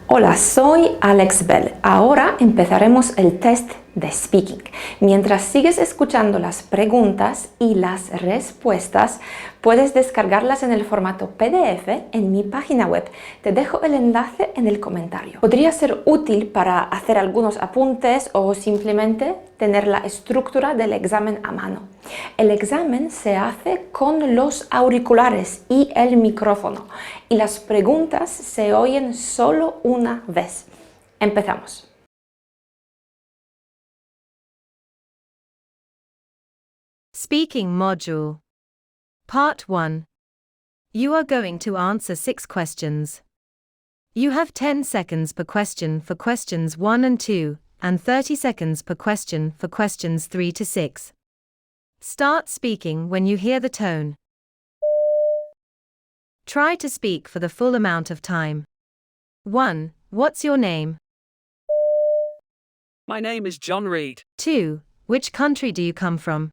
Hola, soy Alex Bell. Ahora empezaremos el test de speaking. Mientras sigues escuchando las preguntas y las respuestas, puedes descargarlas en el formato PDF en mi página web. Te dejo el enlace en el comentario. Podría ser útil para hacer algunos apuntes o simplemente tener la estructura del examen a mano. El examen se hace con los auriculares y el micrófono y las preguntas se oyen solo una vez. Empezamos. Speaking Module Part 1. You are going to answer 6 questions. You have 10 seconds per question for questions 1 and 2, and 30 seconds per question for questions 3 to 6. Start speaking when you hear the tone. Try to speak for the full amount of time. 1. What's your name? My name is John Reed. 2. Which country do you come from?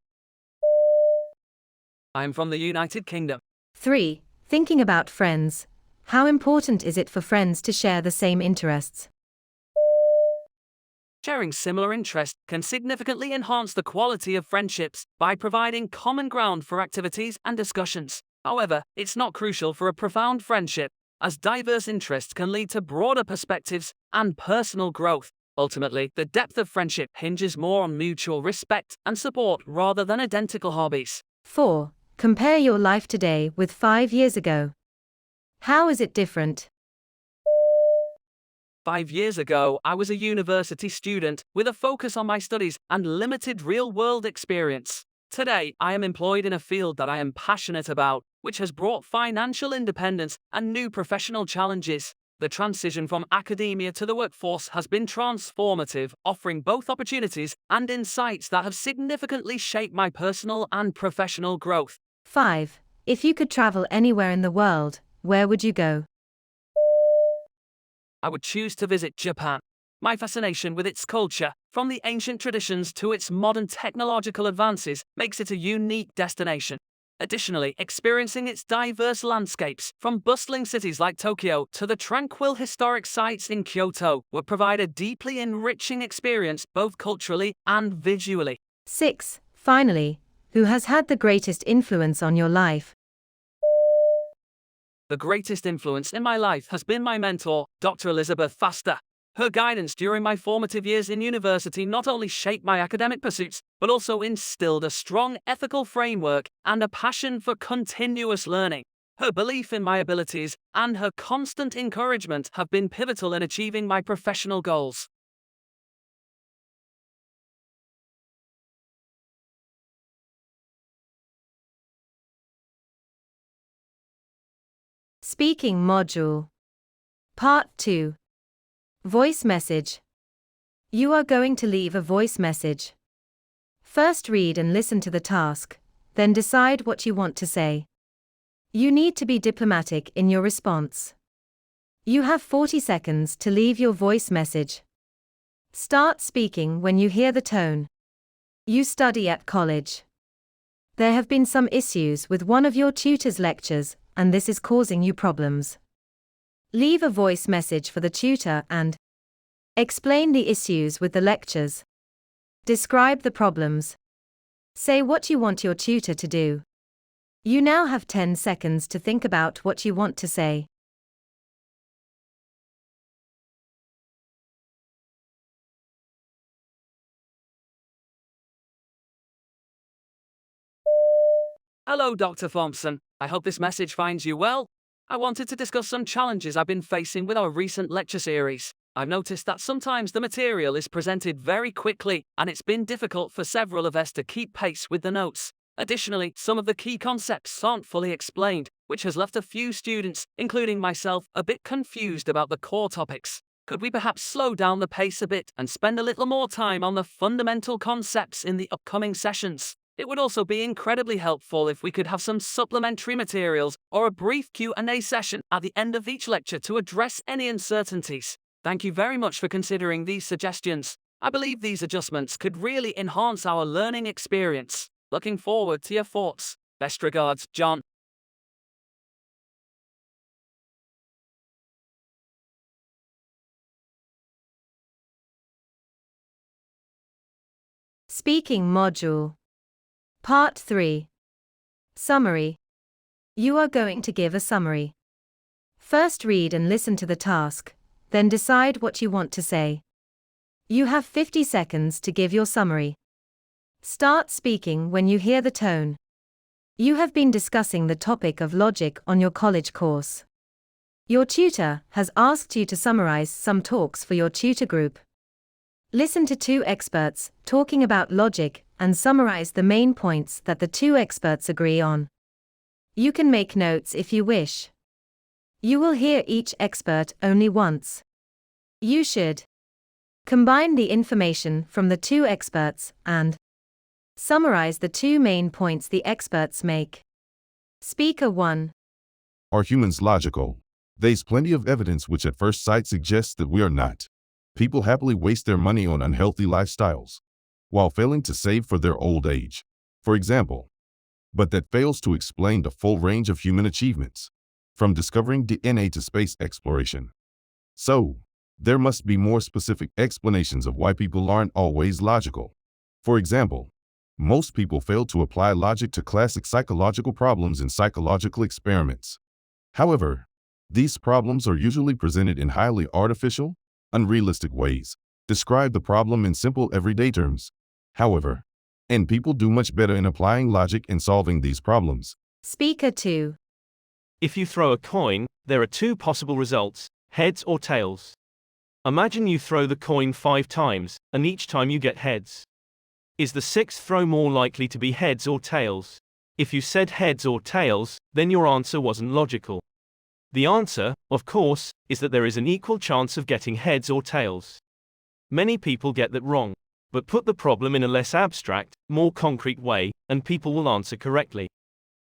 I am from the United Kingdom. 3. Thinking about friends. How important is it for friends to share the same interests? Sharing similar interests can significantly enhance the quality of friendships by providing common ground for activities and discussions. However, it's not crucial for a profound friendship, as diverse interests can lead to broader perspectives and personal growth. Ultimately, the depth of friendship hinges more on mutual respect and support rather than identical hobbies. 4. Compare your life today with 5 years ago. How is it different? 5 years ago, I was a university student with a focus on my studies and limited real-world experience. Today, I am employed in a field that I am passionate about, which has brought financial independence and new professional challenges. The transition from academia to the workforce has been transformative, offering both opportunities and insights that have significantly shaped my personal and professional growth. 5. If you could travel anywhere in the world, where would you go? I would choose to visit Japan. My fascination with its culture, from the ancient traditions to its modern technological advances, makes it a unique destination. Additionally, experiencing its diverse landscapes, from bustling cities like Tokyo to the tranquil historic sites in Kyoto, would provide a deeply enriching experience both culturally and visually. 6. Finally, who has had the greatest influence on your life? The greatest influence in my life has been my mentor, Dr. Elizabeth Faster. Her guidance during my formative years in university not only shaped my academic pursuits, but also instilled a strong ethical framework and a passion for continuous learning. Her belief in my abilities and her constant encouragement have been pivotal in achieving my professional goals. Speaking Module Part 2. Voice Message. You are going to leave a voice message. First read and listen to the task, then decide what you want to say. You need to be diplomatic in your response. You have 40 seconds to leave your voice message. Start speaking when you hear the tone. You study at college. There have been some issues with one of your tutor's lectures, and this is causing you problems. Leave a voice message for the tutor and explain the issues with the lectures. Describe the problems. Say what you want your tutor to do. You now have 10 seconds to think about what you want to say. Hello, Dr. Thompson. I hope this message finds you well. I wanted to discuss some challenges I've been facing with our recent lecture series. I've noticed that sometimes the material is presented very quickly, and it's been difficult for several of us to keep pace with the notes. Additionally, some of the key concepts aren't fully explained, which has left a few students, including myself, a bit confused about the core topics. Could we perhaps slow down the pace a bit and spend a little more time on the fundamental concepts in the upcoming sessions? It would also be incredibly helpful if we could have some supplementary materials or a brief Q&A session at the end of each lecture to address any uncertainties. Thank you very much for considering these suggestions. I believe these adjustments could really enhance our learning experience. Looking forward to your thoughts. Best regards, John. Speaking Module. Part 3. Summary. You are going to give a summary. First read and listen to the task, then decide what you want to say. You have 50 seconds to give your summary. Start speaking when you hear the tone. You have been discussing the topic of logic on your college course. Your tutor has asked you to summarize some talks for your tutor group. Listen to two experts talking about logic and summarize the main points that the two experts agree on. You can make notes if you wish. You will hear each expert only once. You should combine the information from the two experts and summarize the two main points the experts make. Speaker 1. Are humans logical? There's plenty of evidence which at first sight suggests that we are not. People happily waste their money on unhealthy lifestyles, while failing to save for their old age, for example. But that fails to explain the full range of human achievements, from discovering DNA to space exploration. So, there must be more specific explanations of why people aren't always logical. For example, most people fail to apply logic to classic psychological problems in psychological experiments. However, these problems are usually presented in highly artificial, unrealistic ways. Describe the problem in simple everyday terms, however, and people do much better in applying logic and solving these problems. Speaker 2. If you throw a coin, there are two possible results, heads or tails. Imagine you throw the coin 5 times, and each time you get heads. Is the sixth throw more likely to be heads or tails? If you said heads or tails, then your answer wasn't logical. The answer, of course, is that there is an equal chance of getting heads or tails. Many people get that wrong, but put the problem in a less abstract, more concrete way, and people will answer correctly.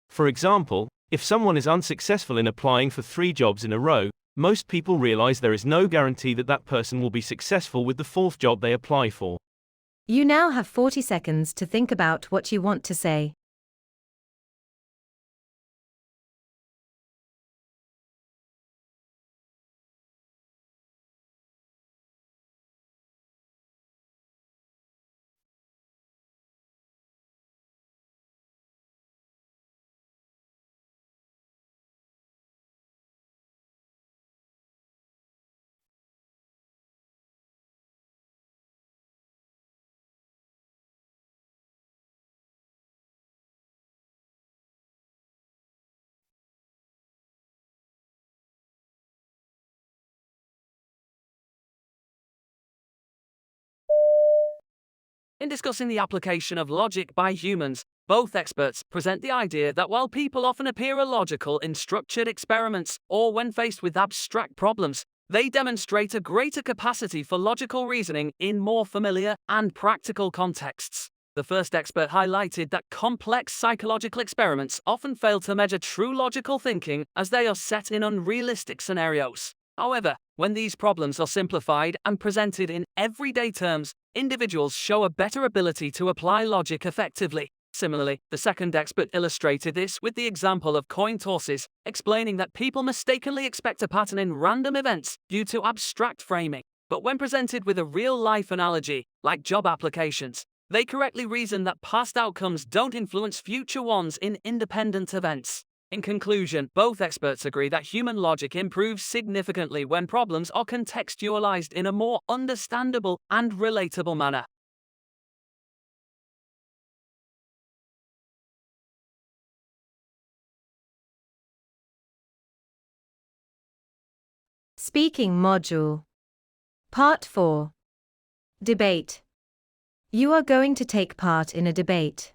For example, if someone is unsuccessful in applying for 3 jobs in a row, most people realize there is no guarantee that that person will be successful with the 4th job they apply for. You now have 40 seconds to think about what you want to say. In discussing the application of logic by humans, both experts present the idea that while people often appear illogical in structured experiments or when faced with abstract problems, they demonstrate a greater capacity for logical reasoning in more familiar and practical contexts. The first expert highlighted that complex psychological experiments often fail to measure true logical thinking as they are set in unrealistic scenarios. However, when these problems are simplified and presented in everyday terms, individuals show a better ability to apply logic effectively. Similarly, the second expert illustrated this with the example of coin tosses, explaining that people mistakenly expect a pattern in random events due to abstract framing. But when presented with a real-life analogy, like job applications, they correctly reason that past outcomes don't influence future ones in independent events. In conclusion, both experts agree that human logic improves significantly when problems are contextualized in a more understandable and relatable manner. Speaking Module. Part 4. Debate. You are going to take part in a debate.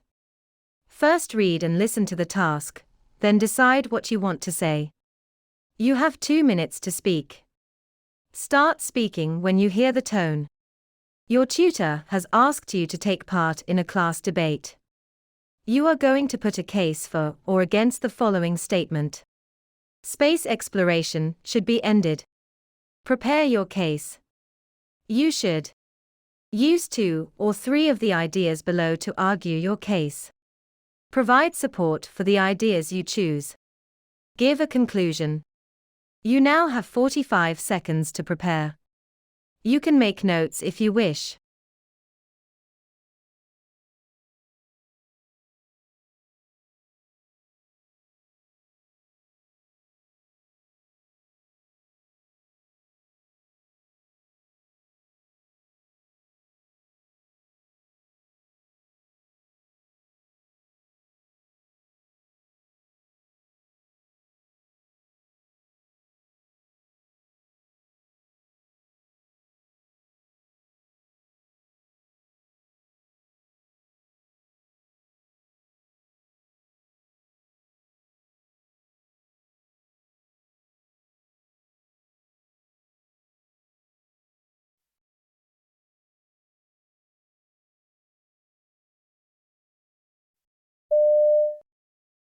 First read and listen to the task, then decide what you want to say. You have 2 minutes to speak. Start speaking when you hear the tone. Your tutor has asked you to take part in a class debate. You are going to put a case for or against the following statement. Space exploration should be ended. Prepare your case. You should use 2 or 3 of the ideas below to argue your case. Provide support for the ideas you choose. Give a conclusion. You now have 45 seconds to prepare. You can make notes if you wish.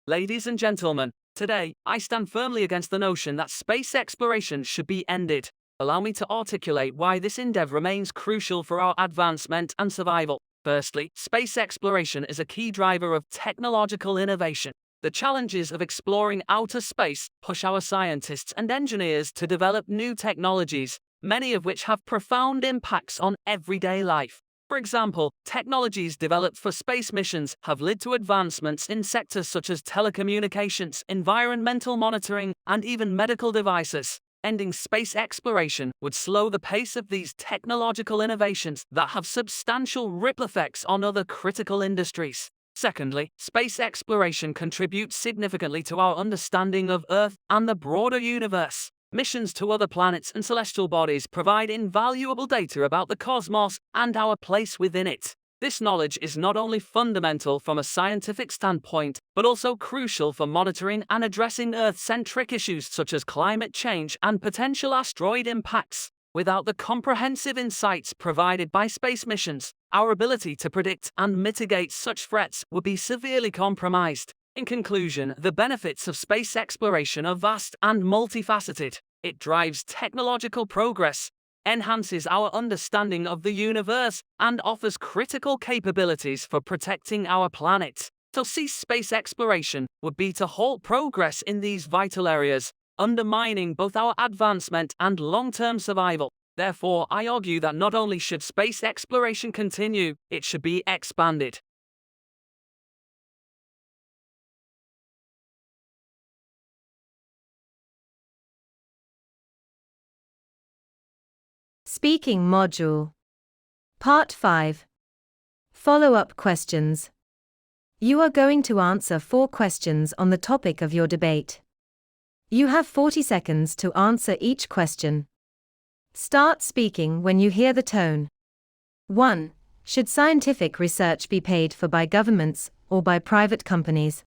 Ladies and gentlemen, today, I stand firmly against the notion that space exploration should be ended. Allow me to articulate why this endeavor remains crucial for our advancement and survival. Firstly, space exploration is a key driver of technological innovation. The challenges of exploring outer space push our scientists and engineers to develop new technologies, many of which have profound impacts on everyday life. For example, technologies developed for space missions have led to advancements in sectors such as telecommunications, environmental monitoring, and even medical devices. Ending space exploration would slow the pace of these technological innovations that have substantial ripple effects on other critical industries. Secondly, space exploration contributes significantly to our understanding of Earth and the broader universe. Missions to other planets and celestial bodies provide invaluable data about the cosmos and our place within it. This knowledge is not only fundamental from a scientific standpoint, but also crucial for monitoring and addressing Earth-centric issues such as climate change and potential asteroid impacts. Without the comprehensive insights provided by space missions, our ability to predict and mitigate such threats would be severely compromised. In conclusion, the benefits of space exploration are vast and multifaceted. It drives technological progress, enhances our understanding of the universe, and offers critical capabilities for protecting our planet. To cease space exploration would be to halt progress in these vital areas, undermining both our advancement and long-term survival. Therefore, I argue that not only should space exploration continue, it should be expanded. Speaking Module Part 5 Follow-up questions. You are going to answer 4 questions on the topic of your debate. You have 40 seconds to answer each question. Start speaking when you hear the tone. 1. Should scientific research be paid for by governments or by private companies?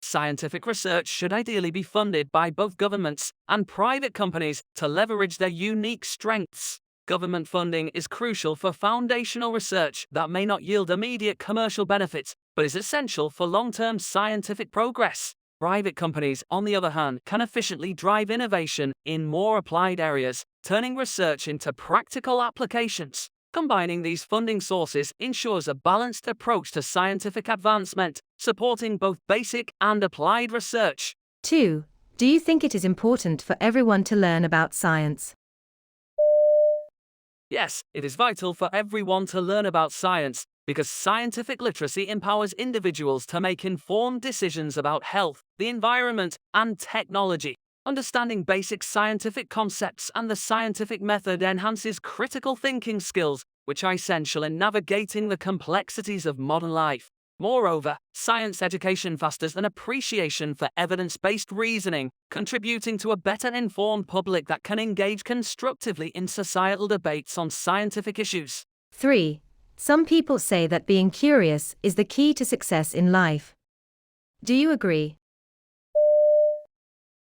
Scientific research should ideally be funded by both governments and private companies to leverage their unique strengths. Government funding is crucial for foundational research that may not yield immediate commercial benefits, but is essential for long-term scientific progress. Private companies, on the other hand, can efficiently drive innovation in more applied areas, turning research into practical applications. Combining these funding sources ensures a balanced approach to scientific advancement, supporting both basic and applied research. 2. Do you think it is important for everyone to learn about science? Yes, it is vital for everyone to learn about science, because scientific literacy empowers individuals to make informed decisions about health, the environment, and technology. Understanding basic scientific concepts and the scientific method enhances critical thinking skills, which are essential in navigating the complexities of modern life. Moreover, science education fosters an appreciation for evidence-based reasoning, contributing to a better informed public that can engage constructively in societal debates on scientific issues. 3. Some people say that being curious is the key to success in life. Do you agree?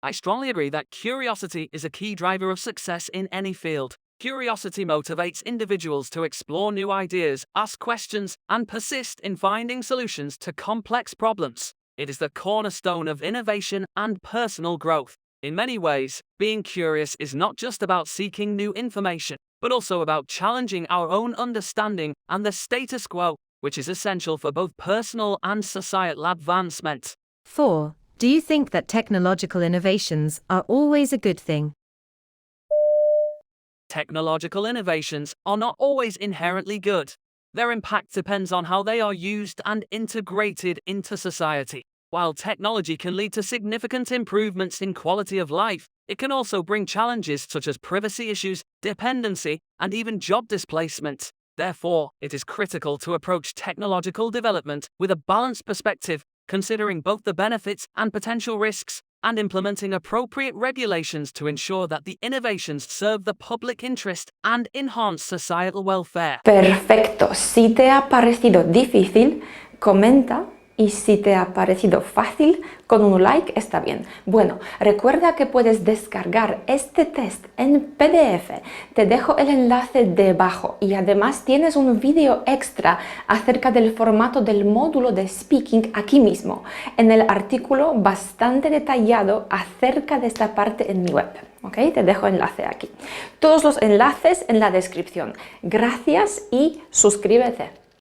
I strongly agree that curiosity is a key driver of success in any field. Curiosity motivates individuals to explore new ideas, ask questions, and persist in finding solutions to complex problems. It is the cornerstone of innovation and personal growth. In many ways, being curious is not just about seeking new information, but also about challenging our own understanding and the status quo, which is essential for both personal and societal advancement. 4. Do you think that technological innovations are always a good thing? Technological innovations are not always inherently good. Their impact depends on how they are used and integrated into society. While technology can lead to significant improvements in quality of life, it can also bring challenges such as privacy issues, dependency, and even job displacement. Therefore, it is critical to approach technological development with a balanced perspective, considering both the benefits and potential risks, and implementing appropriate regulations to ensure that the innovations serve the public interest and enhance societal welfare. Perfecto. Si te ha parecido difícil, comenta Y si te ha parecido fácil, con un like está bien. Bueno, recuerda que puedes descargar este test en PDF. Te dejo el enlace debajo y además tienes un vídeo extra acerca del formato del módulo de speaking aquí mismo, en el artículo bastante detallado acerca de esta parte en mi web. ¿Ok? Te dejo enlace aquí. Todos los enlaces en la descripción. Gracias y suscríbete.